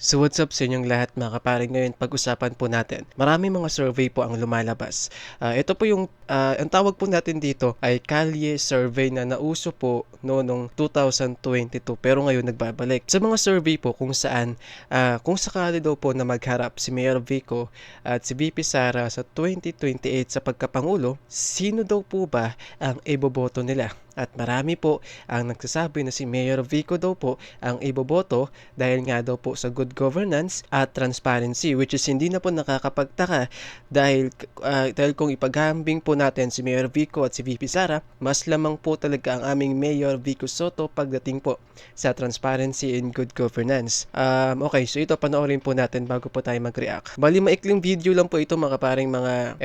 So what's up sa inyong lahat mga kapare, ngayon pag-usapan po natin. Maraming mga survey po ang lumalabas. Ito po yung, ang tawag po natin dito ay Kalye survey na nauso po noong 2022 pero ngayon nagbabalik. Sa mga survey po kung saan, kung sakali daw po na magharap si Mayor Vico at si VP Sara sa 2028 sa pagkapangulo, sino daw po ba ang iboboto nila? At marami po ang nagsasabi na si Mayor Vico daw po ang iboboto dahil nga daw po sa good governance at transparency, which is hindi na po nakakapagtaka dahil kung ipaghambing po natin si Mayor Vico at si VP Sara, mas lamang po talaga ang aming Mayor Vico Sotto pagdating po sa transparency and good governance. Okay, so ito panoorin po natin bago po tayo mag-react. Bali maikling video lang po ito mga paring mga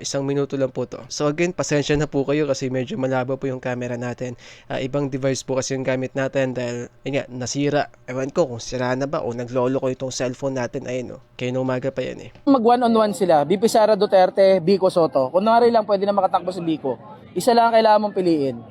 isang minuto lang po to. So again, pasensya na po kayo kasi medyo malabo po yung camera natin. Ibang device po kasi yung gamit natin dahil nasira. Ewan ko kung sira na ba o naglolo ko itong cellphone natin. Ayun kayo na umaga pa yan Mag one-on-one sila, VP Sara Duterte, Vico Sotto. Kunwari lang pwede na makatakbo si Vico. Isa lang kailangan mong piliin.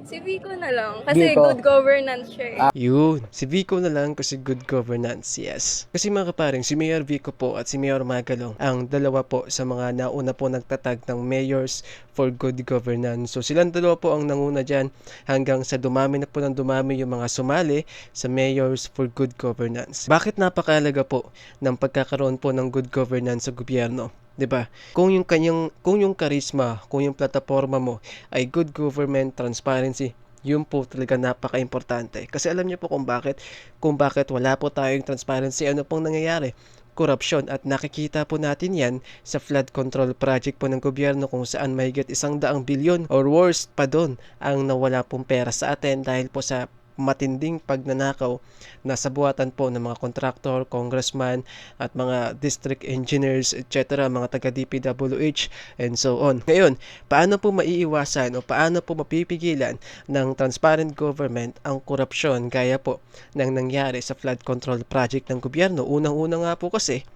Si Vico na lang. Kasi Vico. good governance siya Yun, si Vico na lang kasi good governance, yes. Kasi mga kaparing, si Mayor Vico po at si Mayor Magalong, ang dalawa po sa mga nauna po nagtatag ng Mayors for Good Governance. So silang dalawa po ang nanguna dyan hanggang sa dumami na po ng dumami yung mga sumali sa Mayors for Good Governance. Bakit napakahalaga po ng pagkakaroon po ng good governance sa gobyerno? 'Di ba? Kung yung charisma, kung yung plataforma mo ay good government, transparency, yun po talaga napaka-importante. Kasi alam niyo po kung bakit wala po tayong transparency, ano pong nangyayari? Korupsyon, at nakikita po natin yan sa flood control project po ng gobyerno kung saan mahigit 100 bilyon or worst pa doon ang nawala pong pera sa atin dahil po sa matinding pagnanakaw na sa buhatan po ng mga kontraktor, congressman at mga district engineers, etc., mga taga DPWH and so on. Ngayon, paano po maiiwasan o paano po mapipigilan ng transparent government ang korupsyon gaya po ng nangyari sa flood control project ng gobyerno? Unang-una nga po kasi,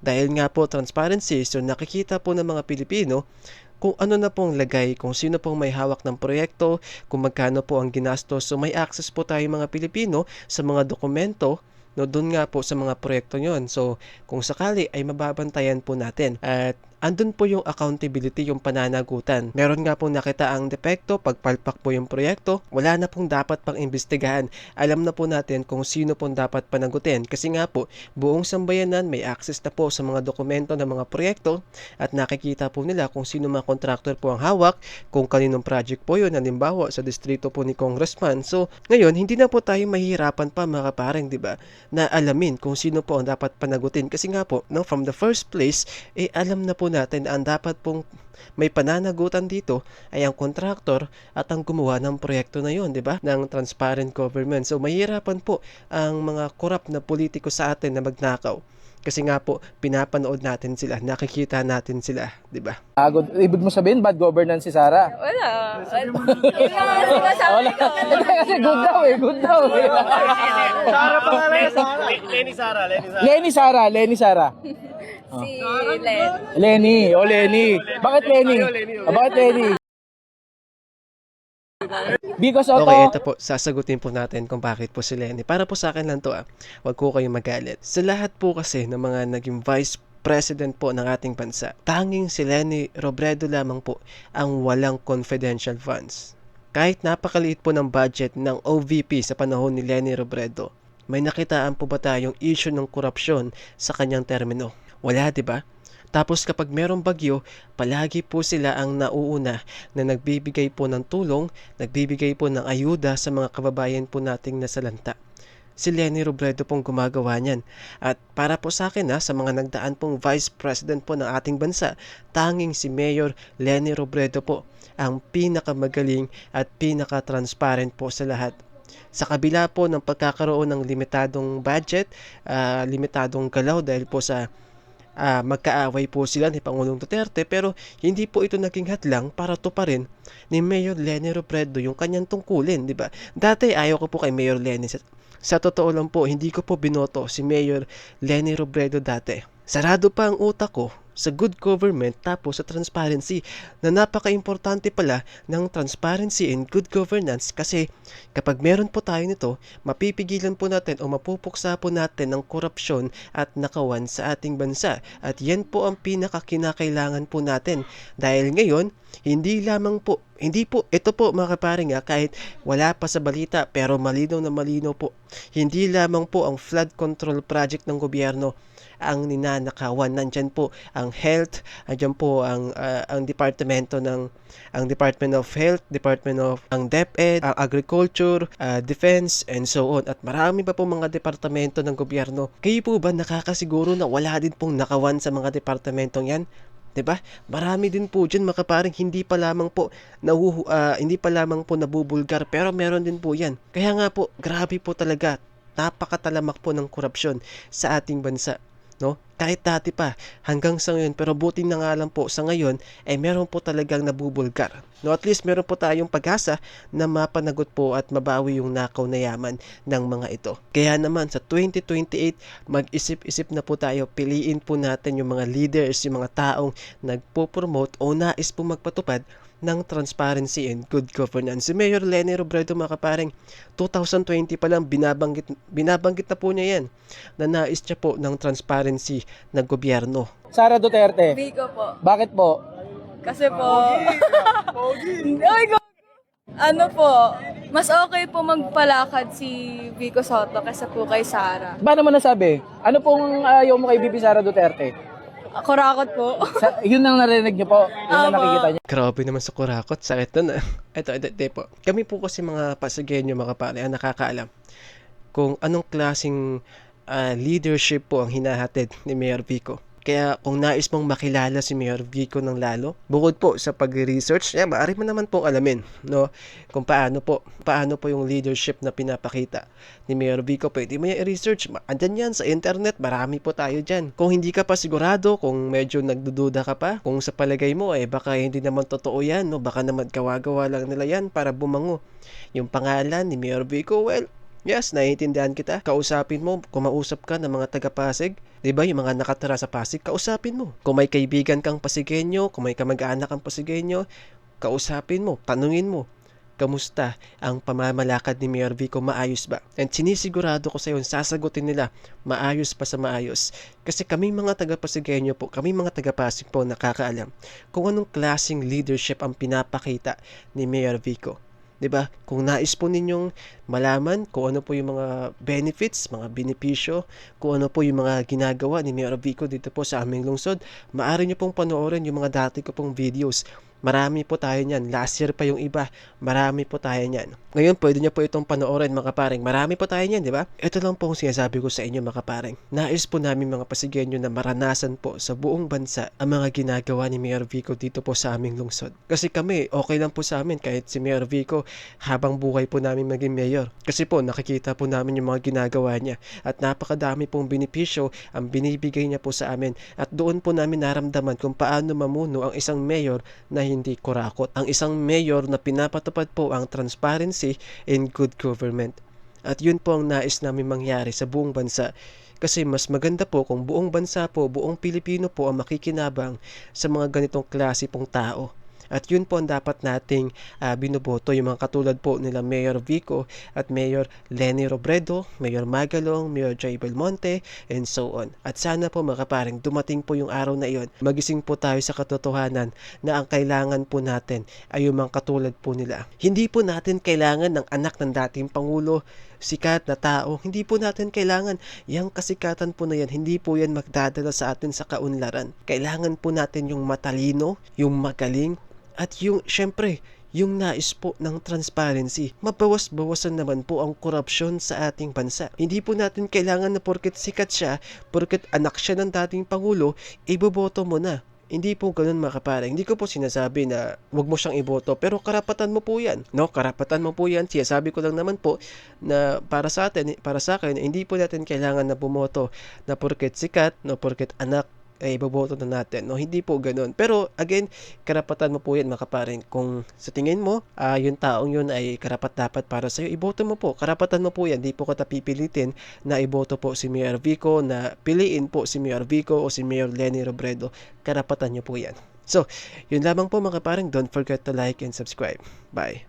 dahil nga po transparency, so nakikita po ng mga Pilipino kung ano na pong lagay, kung sino pong may hawak ng proyekto, kung magkano po ang ginastos. So may access po tayo mga Pilipino sa mga dokumento doon nga po sa mga proyekto nyon. So kung sakali ay mababantayan po natin. At andun po yung accountability, yung pananagutan. Meron nga po nakita ang depekto, pagpalpak po yung proyekto, wala na pong dapat pang imbestigahan. Alam na po natin kung sino pong dapat panagutin. Kasi nga po, buong sambayanan may access na po sa mga dokumento ng mga proyekto at nakikita po nila kung sino mga contractor po ang hawak, kung kaninong project po yun, halimbawa sa distrito po ni Congressman. So, ngayon, hindi na po tayo mahihirapan pa mga kapareng, di ba, na alamin kung sino po ang dapat panagutin. Kasi nga po, from the first place, alam na po natin ang dapat pong may pananagutan dito ay ang kontraktor at ang gumawa ng proyekto na yon, di ba? Ng transparent government. So mahirapan po ang mga korap na politiko sa atin na magnakaw. Kasi nga po, pinapanood natin sila, nakikita natin sila, di ba? Ibig mo sabihin, bad governance si Sara? Wala. Yung mga sinasabi ko. Kasi good daw eh. Sara pangalan niya, Sara. Lenny Sara. Si Len. Lenny. Bakit Lenny? Bakit Lenny? Vico Sotto. Okay, ito po, sasagutin po natin kung bakit po si Lenny. Para po sa akin lang to wag ko kayong magalit. Sa lahat po kasi ng mga naging vice president po ng ating bansa, tanging si Leni Robredo lamang po ang walang confidential funds. Kahit napakaliit po ng budget ng OVP sa panahon ni Leni Robredo, may nakitaan po ba tayong issue ng korupsyon sa kanyang termino? Wala, di ba? Tapos kapag merong bagyo, palagi po sila ang nauuna na nagbibigay po ng tulong, nagbibigay po ng ayuda sa mga kababayan po nating nasalanta. Si Leni Robredo pong gumagawa niyan. At para po sa akin sa mga nagdaan pong vice president po ng ating bansa, tanging si Mayor Leni Robredo po ang pinakamagaling at pinaka-transparent po sa lahat. Sa kabila po ng pagkakaroon ng limitadong budget, limitadong galaw dahil po sa magkaaway po sila ni Pangulong Duterte, pero hindi po ito naging hadlang para tuparin ni Mayor Leni Robredo yung kanyang tungkulin, di ba? Dati ayaw ko po kay Mayor Leni. Sa totoo lang po, hindi ko po binoto si Mayor Leni Robredo dati. Sarado pa ang utak ko sa good government tapos sa transparency, na napaka-importante pala ng transparency and good governance kasi kapag meron po tayo nito, mapipigilan po natin o mapupuksa po natin ng korupsyon at nakawan sa ating bansa. At yan po ang pinakakinakailangan po natin dahil ngayon, hindi po, ito po mga kaparing kahit wala pa sa balita pero malinaw na malinaw po, hindi lamang po ang flood control project ng gobyerno ang ninanakawan. Nandyan po ang health, andyan po ang departamento ng ang Department of Health, Department of ang DepEd, ang Agriculture, Defense, and so on. At marami pa po mga departamento ng gobyerno. Kayo po ba nakakasiguro na wala din pong nakawan sa mga departamentong yan? 'Di ba? Marami din po diyan makaparing hindi pa lamang po nabubulgar pero meron din po 'yan. Kaya nga po, grabe po talaga. Napakatalamak po ng korupsyon sa ating bansa, no? Kahit dati pa hanggang sa ngayon, pero buti na nga lang po sa ngayon ay meron po talagang nabubulgar. No, at least meron po tayong pag-asa na mapanagot po at mabawi yung nakaw na yaman ng mga ito. Kaya naman sa 2028, mag-isip-isip na po tayo, piliin po natin yung mga leaders, yung mga taong nagpo-promote o nais po magpatupad ng transparency and good governance. Si Mayor Leni Robredo, mga kaparing, 2020 pa lang binabanggit na po niya yan na nais niya po ng transparency ng gobyerno. Sara Duterte. Vico po. Bakit po? Kasi po... Ay, ano po, mas okay po magpalakad si Vico Soto kaysa po kay Sara. Paano mo nasabi? Ano pong ayaw mo kay VP Sara Duterte? Kurakot po. Yun ang narinig niyo po. Yun ang nakikita niyo. Grabe naman sa kurakot, sakit na. Ito po. Kami po kasi mga Pasigueño, mga kapare, ang nakakaalam kung anong klaseng leadership po ang hinahatid ni Mayor Vico. Kaya kung nais mong makilala si Mayor Vico ng lalo, bukod po sa pag-research, maaari mo naman pong alamin, no? Kung paano po yung leadership na pinapakita ni Mayor Vico. Pwede mo yung i-research. Andyan yan sa internet, marami po tayo dyan. Kung hindi ka pa sigurado, kung medyo nagdududa ka pa, kung sa palagay mo, baka hindi naman totoo yan, no? Baka naman gawa-gawa lang nila yan para bumango yung pangalan ni Mayor Vico. Well, yes, naiintindihan kita. Kausapin mo, kumausap ka ng mga taga-Pasig. 'Di ba, yung mga nakatira sa Pasig, kausapin mo. Kung may kaibigan kang Pasigueño, kung may kamag-anak kang Pasigueño, kausapin mo, tanungin mo, kamusta ang pamamalakad ni Mayor Vico, maayos ba? And sinisigurado ko sa iyo, sasagutin nila, maayos pa sa maayos. Kasi kami mga taga-Pasigueño po, kami mga taga-Pasig po, nakakaalam kung anong klaseng leadership ang pinapakita ni Mayor Vico. 'Di ba? Kung nais po ninyong malaman kung ano po yung mga benefits, mga benepisyo, kung ano po yung mga ginagawa ni Mayor Vico dito po sa aming lungsod, maaari niyo pong panoorin yung mga dati ko pong videos. Marami po tayo niyan. Last year pa yung iba. Marami po tayo niyan. Ngayon, pwede niyo po itong panoorin, mga kaparing. Marami po tayo niyan, di ba? Ito lang po ang sinasabi ko sa inyo, mga kaparing. Nais po namin mga Pasigueño na maranasan po sa buong bansa ang mga ginagawa ni Mayor Vico dito po sa aming lungsod. Kasi kami, okay lang po sa amin kahit si Mayor Vico habang buhay po namin maging mayor. Kasi po, nakikita po namin yung mga ginagawa niya at napakadami pong benepisyo ang binibigay niya po sa amin. At doon po namin naramdaman kung paano mamuno ang isang mayor na hindi kurakot. Ang isang mayor na pinapatupad po ang transparency and good government. At yun po ang nais namin mangyari sa buong bansa. Kasi mas maganda po kung buong bansa po, buong Pilipino po ang makikinabang sa mga ganitong klase pong tao. At yun po ang dapat nating binuboto, yung mga katulad po nila Mayor Vico at Mayor Leni Robredo, Mayor Magalong, Mayor Jay Belmonte, and so on. At sana po mga kaparing dumating po yung araw na iyon, magising po tayo sa katotohanan na ang kailangan po natin ay yung mga katulad po nila. Hindi po natin kailangan ng anak ng dating Pangulo, sikat na tao. Hindi po natin kailangan yung kasikatan po na yan. Hindi po yan magdadala sa atin sa kaunlaran. Kailangan po natin yung matalino, yung magaling, at yung, syempre, yung nais po ng transparency. Mabawas-bawasan naman po ang korupsyon sa ating bansa. Hindi po natin kailangan na porket sikat siya, porket anak siya ng dating Pangulo, iboboto mo na. Hindi po ganun, mga kapare. Hindi ko po sinasabi na wag mo siyang iboto, pero karapatan mo po yan. No, karapatan mo po yan. Sinasabi ko lang naman po na para sa atin, para sa akin, hindi po natin kailangan na bumoto na porket sikat, no, porket anak ay iboboto na natin. No, hindi po ganoon. Pero again, karapatan mo po yan mga kaparing. Kung sa tingin mo, yung taong yun ay karapat-dapat para sa'yo, iboto mo po. Karapatan mo po yan. Di po kita pipilitin na iboto po si Mayor Vico, na piliin po si Mayor Vico o si Mayor Leni Robredo. Karapatan nyo po yan. So, yun lamang po mga kaparing. Don't forget to like and subscribe. Bye.